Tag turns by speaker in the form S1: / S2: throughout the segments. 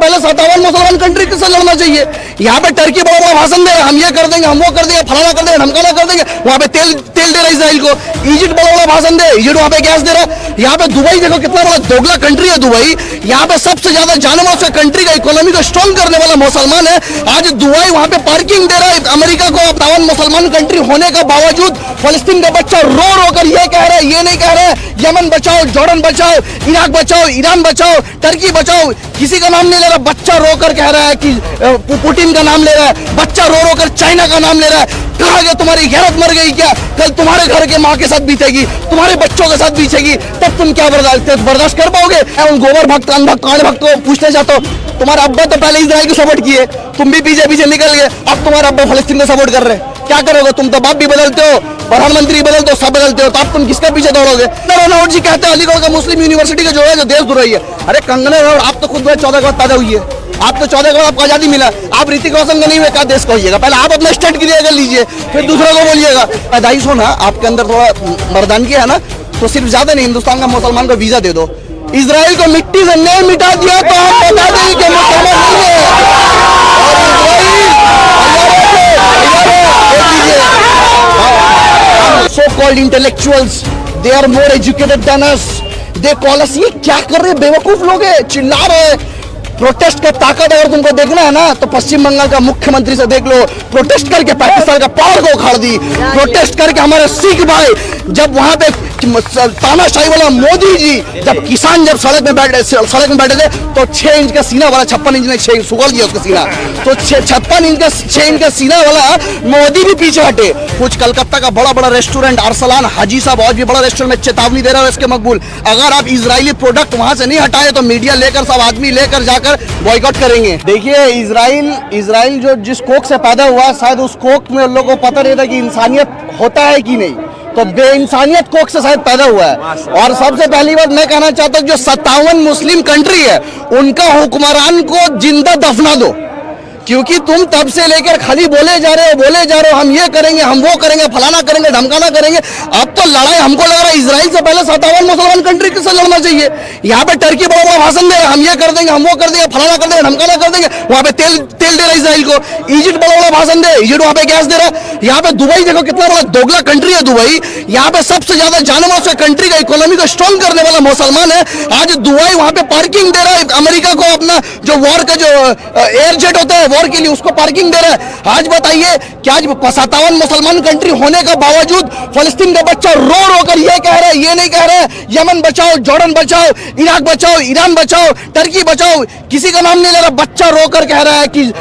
S1: पहले 57 मुसलमान कंट्री से लड़ना चाहिए। यहाँ पे टर्की बड़ा बड़ा भाषण दे रहा है, हम ये कर देंगे, हम वो कर देंगे, फलाना कर देंगे, ढमकाना कर देंगे। वहाँ पे तेल दे रहा है इसराइल को। इजिप्ट बड़ा बड़ा भाषण दे, इजिप्ट वहाँ पे गैस दे रहा है। यहाँ पे दुबई देखो कितना बड़ा दोगला कंट्री है दुबई। यहाँ पे सबसे ज्यादा जाने वाला कंट्री का इकोनॉमी को स्ट्रॉन्ग करने वाला मुसलमान है। आज दुबई वहाँ पे पार्किंग दे रहा है अमेरिका को। 57 मुसलमान कंट्री होने का बावजूद फलस्तीन का बच्चा रो रो कर ये कह रहा है, ये नहीं कह रहा है यमन बचाओ, जॉर्डन बचाओ, इराक बचाओ, ईरान बचाओ, टर्की बचाओ, किसी का नाम नहीं ले रहा। बच्चा रो कर कह रहा है कि पुतिन का नाम ले रहा है, बच्चा रो रो कर चाइना का नाम ले रहा है। कहा गया तुम्हारी गैरत मर गई क्या? कल तुम्हारे घर के माँ के साथ बीतेगी, तुम्हारे बच्चों के साथ बीतेगी, तब तुम क्या बर्दाश्त कर पाओगे? उन गोबर भक्त, अनभक्त, कांड भक्त को पूछना चाहता हूँ, तुम्हारा अब्बा तो पहले इजराइल को सपोर्ट किए, तुम भी पीछे पीछे निकल गए, अब तुम्हारा अब्बा फलस्तीन को सपोर्ट कर रहे हैं। क्या करोगे? तुम तो बाप भी बदलते हो, प्रधानमंत्री बदलते हो, सब बदलते हो, तो अब तुम किसके पीछे दौड़ोगे? रनौत जी कहते हैं अलीगढ़ का मुस्लिम यूनिवर्सिटी का जो है जो देशद्रोही है। अरे कंगना रनौत, आप तो खुद 14 के बाद पैदा हुई है, आप तो 14 के बाद आपको आजादी मिला। आप ऋतिक रोशन का नहीं हुआ, क्या देश को होइएगा? पहले आप अपने स्टेट क्लियर कर लीजिए, फिर दूसरों को बोलिएगा। पैदाइश हो ना आपके अंदर थोड़ा मर्दानगी है ना, तो सिर्फ ज्यादा नहीं, हिंदुस्तान का मुसलमान को वीजा दे दो। इजराइल को मिट्टी से नहीं मिटा दिया तो हम बता दें कि मुसलमान नहीं है। So called intellectuals, they are more educated than us. They call us, ये क्या कर रहे बेवकूफ लोग हैं, चिल्ला रहे। प्रोटेस्ट का ताकत अगर तुमको देखना है ना तो पश्चिम बंगाल का मुख्यमंत्री से देख लो, प्रोटेस्ट करके पाकिस्तान का पावर को उखाड़ दी। प्रोटेस्ट करके हमारे सिख भाई जब वहां पे तानाशाही वाला मोदी जी, जब किसान जब सड़क में बैठे थे तो 6 इंच का सीना वाला, 56 इंच ने 6 सुगल दिया उसका सीना, तो 56 इंच का 6 इंच का सीना वाला मोदी भी पीछे हटे। कुछ कलकत्ता का बड़ा बड़ा रेस्टोरेंट अरसलान हाजी साहब और भी बड़ा रेस्टोरेंट में चेतावनी दे रहा है इसके मकबूल, अगर आप इजरायली प्रोडक्ट वहां से नहीं हटाए तो मीडिया लेकर सब आदमी लेकर जाकर बॉयकॉट करेंगे। देखिए इजराइल जो जिस कोख से पैदा हुआ, शायद उस कोख में लोगों को पता नहीं था कि इंसानियत होता है कि नहीं, तो बेइंसानियत कोख से शायद पैदा हुआ है। और सबसे पहली बात मैं कहना चाहता हूँ जो 57 मुस्लिम कंट्री है उनका हुक्मरान को जिंदा दफना दो, क्योंकि तुम तब से लेकर खाली बोले जा रहे हो हम ये करेंगे, हम वो करेंगे, फलाना करेंगे, धमकाना करेंगे। अब तो लड़ाई हमको लग रहा है इजराइल से पहले 57 मुसलमान कंट्री से लड़ना चाहिए। यहाँ पे टर्की बड़ा बड़ा भाषण दे रहा है, हम ये कर देंगे, हम वो कर देंगे, फलाना कर देंगे, धमकाना कर देंगे। वहाँ पे तेल दे रहा है इसराइल को। इजिप्ट बड़ा बड़ा भाषण दे, इजिप्ट वहाँ पे गैस दे रहा है। यहाँ पे दुबई देखो कितना बड़ा दोगला कंट्री है दुबई। यहाँ पे सबसे ज्यादा जाने वाला कंट्री का इकोनॉमी को स्ट्रॉन्ग करने वाला मुसलमान है। आज दुबई वहाँ पे पार्किंग दे रहा है अमेरिका को, अपना जो वॉर का जो एयर जेट होता है वॉर के लिए उसको पार्किंग दे रहा है। आज बताइए क्या आज 57 मुसलमान कंट्री होने का बावजूद फलस्तीन का बच्चा रो रो कर ये कह रहा है, ये नहीं कह रहा है यमन बचाओ, जॉर्डन बचाओ, इराक बचाओ, ईरान बचाओ, टर्की बचाओ, किसी का नाम नहीं ले रहा। बच्चा रो कर कह रहा है कि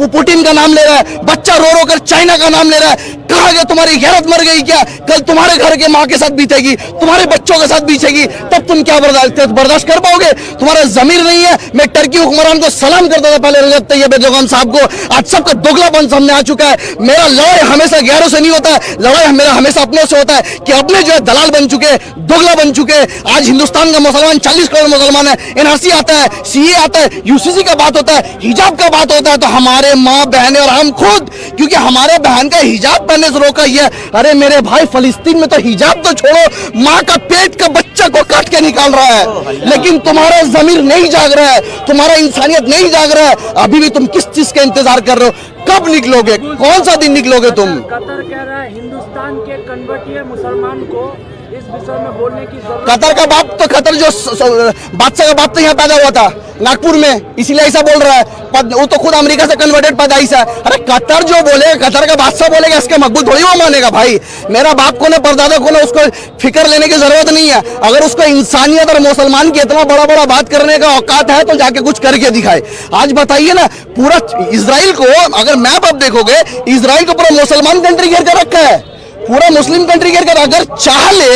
S1: पुतिन का नाम ले रहा है, बच्चा रो रो कर चाइना का नाम ले रहा है। कहा गया तुम्हारी गैरत मर गई क्या? कल तुम्हारे घर के माँ के साथ बीतेगी, तुम्हारे बच्चों के साथ बीतेगी, तब तुम क्या बर्दाश्त कर पाओगे? तुम्हारा जमीर नहीं है। मैं टर्की हुक्मरान को सलाम करता था पहले रजब तैयब एर्दोगान साहब को, आज सबका दोगलापन सामने आ चुका है। मेरा लड़ाई हमेशा गैरों से नहीं होता है, लड़ाई मेरा हमेशा अपनों से होता है कि अपने जो है दलाल बन चुके, दोगला बन चुके। आज हिंदुस्तान का मुसलमान 40 करोड़ मुसलमान है, एनआरसी आता है, सीए आता है, यूसीसी का बात होता है, हिजाब का बात होता है, तो हमारे माँ बहनें और हम खुद, क्योंकि हमारे बहन का हिजाब पहनने से रोका ही है। अरे मेरे भाई फलस्तीन में तो हिजाब तो छोड़ो, माँ का पेट का बच्चा को काट के निकाल रहा है, लेकिन तुम्हारा जमीर नहीं जाग रहा है, तुम्हारा इंसानियत नहीं जाग रहा है। अभी भी तुम किस चीज का इंतजार कर रहे हो? कब निकलोगे? कौन सा दिन निकलोगे तुम?
S2: कतर कह रहा है हिंदुस्तान के कन्वर्टियर मुसलमान को इस विषय में बोलने की जरूरत।
S1: कतर का बाप तो कतर जो बादशाह का बाप तो यहाँ पैदा हुआ था नागपुर में, इसीलिए ऐसा बोल रहा है। वो तो खुद अमेरिका से कन्वर्टेड पैदाइश है। अरे कतर जो बोले, कतर का बादशाह बोलेगा, इसके मकबूल थोड़ी वो मानेगा भाई। मेरा बाप को ना परदादा को ना उसको फिक्र लेने की जरूरत नहीं है। अगर उसको इंसानियत और मुसलमान की इतना बड़ा बड़ा बात करने का औकात है तो जाके कुछ करके दिखाए। आज बताइए ना, पूरा इजराइल को अगर मैप आप देखोगे, इजराइल को पूरा मुसलमान कंट्री घेर कर रखा है, पूरा मुस्लिम कंट्री घेर कर। अगर चाह ले,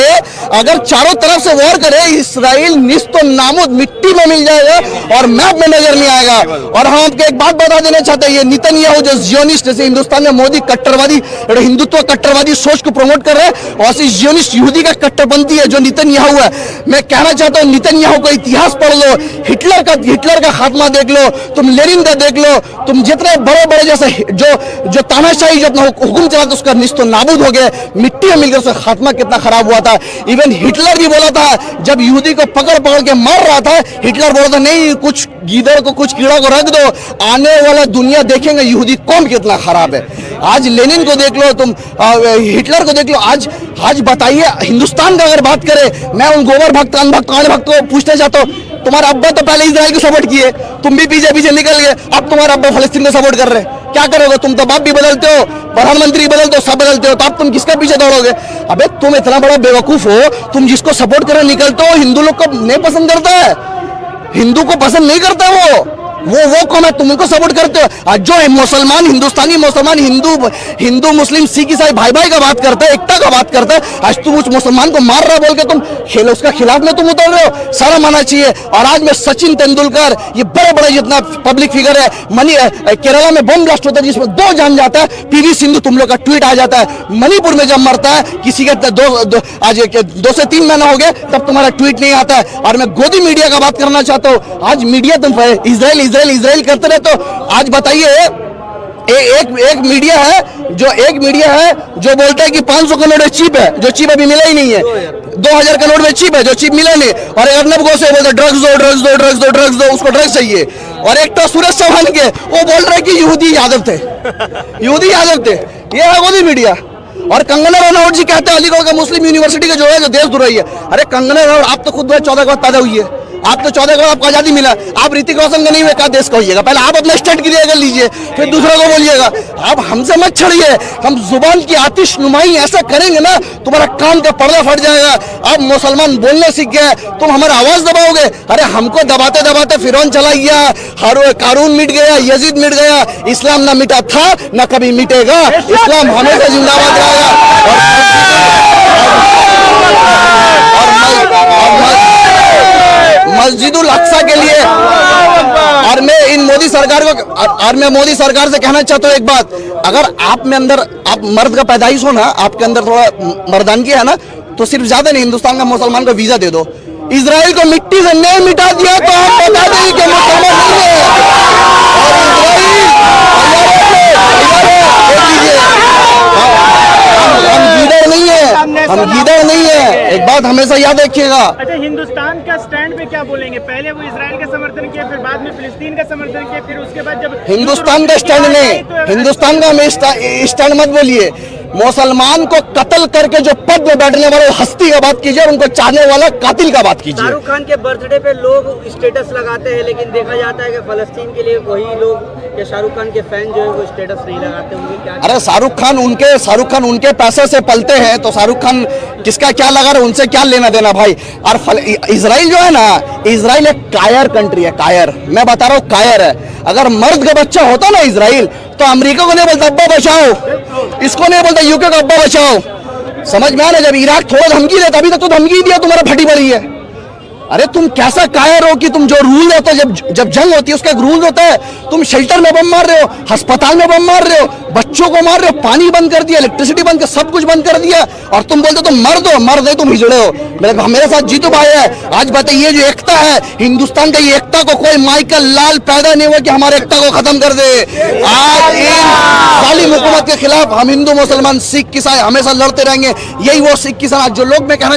S1: अगर चारों तरफ से वॉर करे, इसराइल निस्तो नामुद मिट्टी में मिल जाएगा और मैप में नजर नहीं आएगा। और हम आपको एक बात बता देना चाहते हैं, ये नेतन्याहू जो जियोनिस्ट, जैसे हिंदुस्तान में मोदी कट्टरवादी हिंदुत्व कट्टरवादी सोच को प्रमोट कर रहे हैं, और ऐसी जियोनिस्ट यहूदी का कट्टरपंथी है जो नेतन्याहू है। मैं कहना चाहता हूँ नेतन्याहू का इतिहास पढ़ लो, हिटलर का खात्मा देख लो, तुम लेनिन का देख लो, तुम जितने बड़े बड़े जैसे जो तानाशाही जो अपना हुक्म चलाते उसका निस्तो नाबूद हो गए। मिट्टी में मिलकर उसका खात्मा कितना खराब हुआ था। इवन हिटलर भी बोला था, जब यहूदी को पकड़ पकड़ के मार रहा था, हिटलर बोला था नहीं, कुछ गीदड़ को कुछ कीड़ा को रख दो, आने वाला दुनिया देखेंगे यहूदी कौम कितना खराब है। आज लेनिन को देख लो तुम, हिटलर को देख लो। आज बताइए, हिंदुस्तान का अगर बात करें, मैं उन गोबर भक्त अनभक्त कांड भक्त को पूछना चाहता हूँ, तुम्हारा अब्बा तो पहले इजराइल को सपोर्ट किए, तुम भी पीछे पीछे निकल गए, अब तुम्हारा अब्बा फलस्तीन को सपोर्ट कर रहे हैं, क्या करोगे? तुम तो बाप भी बदलते हो, प्रधानमंत्री बदलते हो, सब बदलते हो, तो अब तुम किसका पीछे दौड़ोगे? अबे तुम इतना बड़ा बेवकूफ हो, तुम जिसको सपोर्ट करने निकलते हो हिंदू लोग को नहीं पसंद करता है, हिंदू को पसंद नहीं करता वो कौन है? तुम उनको सपोर्ट करते हो। आज जो मुसलमान, हिंदुस्तानी मुसलमान, हिंदू मुस्लिम सिख ईसाई भाई भाई का बात करता है, एकता का बात करता है, आज तुम उस मुसलमान को मार रहा बोल के तुम उसका खिलाफ में तुम उतर रहे हो, शर्म आना चाहिए। और आज में सचिन तेंदुलकर, ये बड़े बड़े जितना पब्लिक फिगर है, केरला में बम ब्लास्ट होता है जिसमें 2 जान जाता है, पीवी सिंधु तुम लोग का ट्वीट आ जाता है, मणिपुर में जब मरता है किसी के आज 2 से 3 महीना हो गए तब तुम्हारा ट्वीट नहीं आता है। और मैं गोदी मीडिया का बात करना चाहता हूँ, आज मीडिया तुम इजराइल करते रहे, तो आज बताइए एक मीडिया है जो बोलता है कि 500 का नोट चीप है, जो चीप अभी मिला ही नहीं है, 2000 का नोट में चीप है, जो चीप मिला नहीं। और अर्नब गोस्वामी बोलते ड्रग्स दो, उसको ड्रग्स चाहिए। और एक तो सुरेश चौहान के, वो बोल रहे कि यहूदी यादव थे, ये है गोदी मीडिया। और कंगना रनौत जी कहते हैं अलीगढ़ का मुस्लिम यूनिवर्सिटी का जो है जो देशद्रोही है। अरे कंगना रनौत, आप तो खुद 14 को पैदा हुई है, आप तो 14 को आपको आजादी मिला, आप ऋतिक रोशन का नहीं हुए, क्या देश का होइएगा? पहले आप अपना स्टैंड क्लियर कर लीजिए, फिर दूसरों को बोलिएगा। आप हमसे मत छड़िए, हम जुबान की आतिश नुमाई ऐसा करेंगे ना, तुम्हारा कान का पर्दा फट जाएगा। अब मुसलमान बोलने सीख गए, तुम हमारा आवाज दबाओगे? अरे हमको दबाते दबाते फिरौन चला गया, कारून मिट गया, यजीद मिट गया, इस्लाम ना मिटा था ना कभी मिटेगा, इस्लाम हमेशा जिंदाबाद रहेगा। मस्जिदुल अक्सा के लिए, और मैं मोदी सरकार से कहना चाहता हूँ एक बात, अगर आप में अंदर, आप मर्द का पैदाइश हो ना, आपके अंदर थोड़ा मर्दानगी है ना, तो सिर्फ ज्यादा नहीं, हिंदुस्तान का मुसलमान को वीजा दे दो। इजराइल को मिट्टी से नहीं मिटा दिया तो हम बता दें कि मुसलमान नहीं है, हम गीदड़ नहीं है, एक बात हमेशा याद रखिएगा।
S3: अच्छा, हिंदुस्तान का स्टैंड पे क्या बोलेंगे? पहले वो इजराइल का समर्थन किया, फिर बाद में फिलिस्तीन का समर्थन किया, फिर उसके बाद जब
S1: हिंदुस्तान का स्टैंड नहीं, हिंदुस्तान का स्टैंड मत बोलिए, मुसलमान को कत्ल करके जो पद में बैठने वाले हस्ती का बात कीजिए, और उनको चाहने वाला कातिल का बात कीजिए।
S4: शाहरुख खान के बर्थडे पे लोग स्टेटस लगाते हैं, लेकिन देखा जाता है कि फलस्तीन के लिए वही लोग या शाहरुख खान के फैन जो है वो स्टेटस नहीं लगाते होंगे, क्या?
S1: अरे शाहरुख खान उनके पैसे से पलते हैं, तो शाहरुख खान किसका क्या लगा रहे, उनसे क्या लेना देना भाई। और इजराइल जो है ना, इजराइल एक कायर कंट्री है, कायर, मैं बता रहा हूँ कायर है। अगर मर्द का बच्चा होता ना इजराइल, तो अमेरिका को नहीं बोलता अब्बा बचाओ, इसको नहीं बोलता यूके को अब्बा बचाओ, समझ में आ रहा? जब इराक थोड़ा धमकी देता, अभी तक तो धमकी दिया, तुम्हारा फटी पड़ी है। अरे तुम कैसा कायर हो कि तुम जो रूल होता है, जब जंग होती है उसका एक रूल होता है, तुम शेल्टर में बम मार रहे हो, अस्पताल में बम मार रहे हो, बच्चों को मार रहे हो, पानी बंद कर दिया, इलेक्ट्रिसिटी बंद कर, सब कुछ बंद कर दिया, और तुम बोलते तुम मर्द है, तुम हिजड़े हो। मेरे साथ जीतू भाई है, आज बताइए जो एकता है हिंदुस्तान का, ये एकता को कोई माइकल लाल पैदा नहीं हुआ कि हमारे एकता को खत्म कर दे। आज इन जालिम हुकूमत के खिलाफ हम हिंदू मुसलमान सिख ईसाई हमेशा लड़ते रहेंगे। यही वो सिख किसान जो लोग मैं कहना